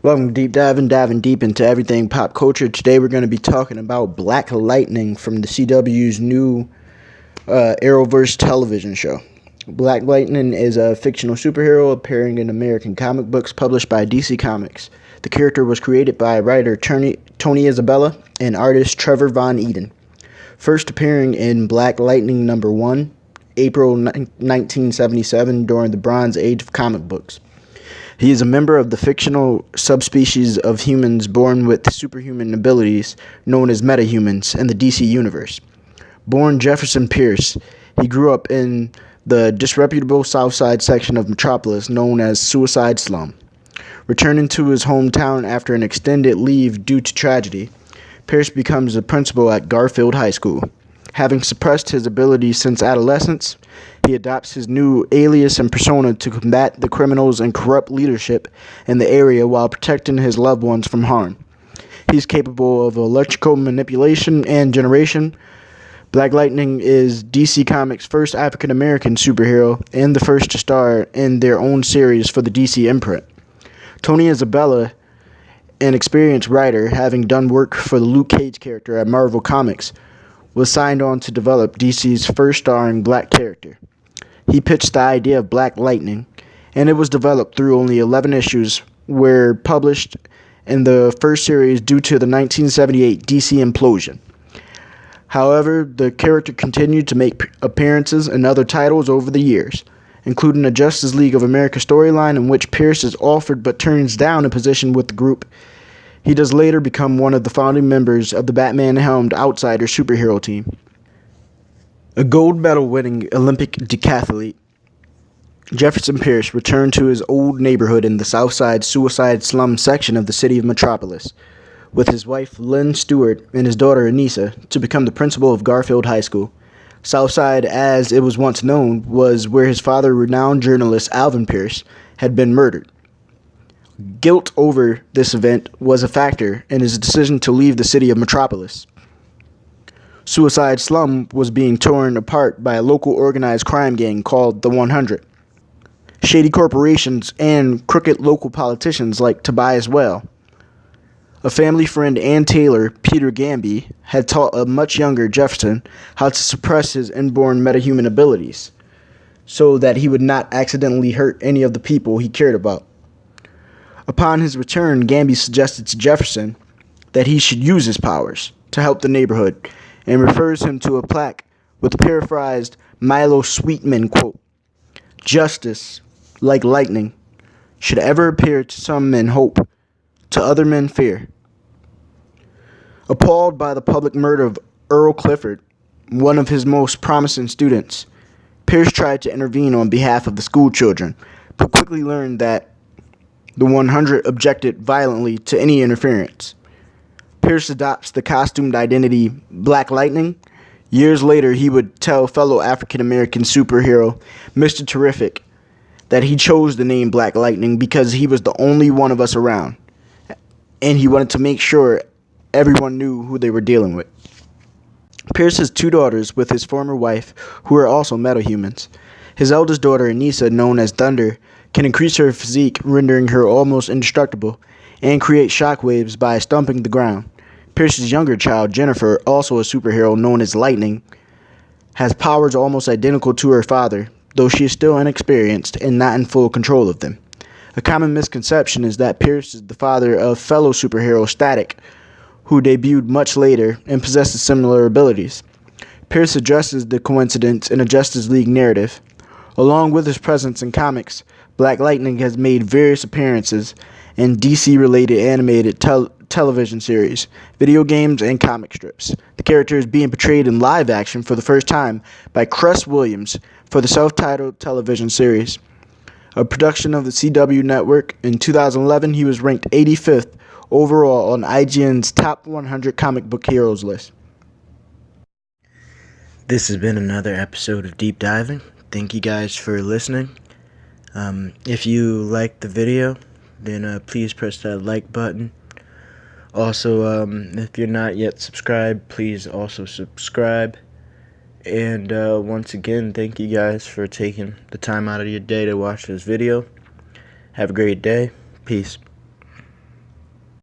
Welcome to Deep diving deep into everything pop culture. Today we're going to be talking about Black Lightning from the CW's new Arrowverse television show. Black Lightning is a fictional superhero appearing in American comic books published by DC Comics. The character was created by writer Tony Isabella and artist Trevor Von Eden. First appearing in Black Lightning number 1, April 1977 during the Bronze Age of comic books. He is a member of the fictional subspecies of humans born with superhuman abilities known as metahumans in the DC universe. Born Jefferson Pierce, he grew up in the disreputable South Side section of Metropolis known as Suicide Slum. Returning to his hometown after an extended leave due to tragedy, Pierce becomes a principal at Garfield High School. Having suppressed his abilities since adolescence, he adopts his new alias and persona to combat the criminals and corrupt leadership in the area while protecting his loved ones from harm. He's capable of electrical manipulation and generation. Black Lightning is DC Comics' first African-American superhero and the first to star in their own series for the DC imprint. Tony Isabella, an experienced writer, having done work for the Luke Cage character at Marvel Comics, was signed on to develop DC's first starring black character. He pitched the idea of Black Lightning, and it was developed through only 11 issues were published in the first series due to the 1978 DC implosion. However, the character continued to make appearances in other titles over the years, including a Justice League of America storyline in which Pierce is offered but turns down a position with the group. He does later become one of the founding members of the Batman-helmed Outsider superhero team. A gold medal-winning Olympic decathlete, Jefferson Pierce returned to his old neighborhood in the Southside Suicide Slum section of the city of Metropolis, with his wife Lynn Stewart and his daughter Anissa, to become the principal of Garfield High School. Southside, as it was once known, was where his father, renowned journalist Alvin Pierce, had been murdered. Guilt over this event was a factor in his decision to leave the city of Metropolis. Suicide Slum was being torn apart by a local organized crime gang called the 100. Shady corporations and crooked local politicians like Tobias Whale. A family friend and tailor, Peter Gamby, had taught a much younger Jefferson how to suppress his inborn metahuman abilities so that he would not accidentally hurt any of the people he cared about. Upon his return, Gamby suggested to Jefferson that he should use his powers to help the neighborhood and refers him to a plaque with the paraphrased Milo Sweetman quote, "Justice, like lightning, should ever appear to some men hope, to other men fear." Appalled by the public murder of Earl Clifford, one of his most promising students, Pierce tried to intervene on behalf of the school children, but quickly learned that the 100 objected violently to any interference. Pierce adopts the costumed identity Black Lightning. Years later, he would tell fellow African-American superhero Mr. Terrific that he chose the name Black Lightning because he was the only one of us around, and he wanted to make sure everyone knew who they were dealing with. Pierce has two daughters with his former wife, who are also metahumans. His eldest daughter, Anissa, known as Thunder, can increase her physique, rendering her almost indestructible, and create shockwaves by stomping the ground. Pierce's younger child, Jennifer, also a superhero known as Lightning, has powers almost identical to her father, though she is still inexperienced and not in full control of them. A common misconception is that Pierce is the father of fellow superhero Static, who debuted much later and possesses similar abilities. Pierce addresses the coincidence in a Justice League narrative. Along with his presence in comics, Black Lightning has made various appearances in DC-related animated television series, video games, and comic strips. The character is being portrayed in live action for the first time by Cress Williams for the self-titled television series. A production of the CW network, in 2011 he was ranked 85th overall on IGN's Top 100 Comic Book Heroes list. This has been another episode of Deep Diving. Thank you guys for listening. If you liked the video, then please press that like button. Also, if you're not yet subscribed, please also subscribe. And once again, thank you guys for taking the time out of your day to watch this video. Have a great day. Peace.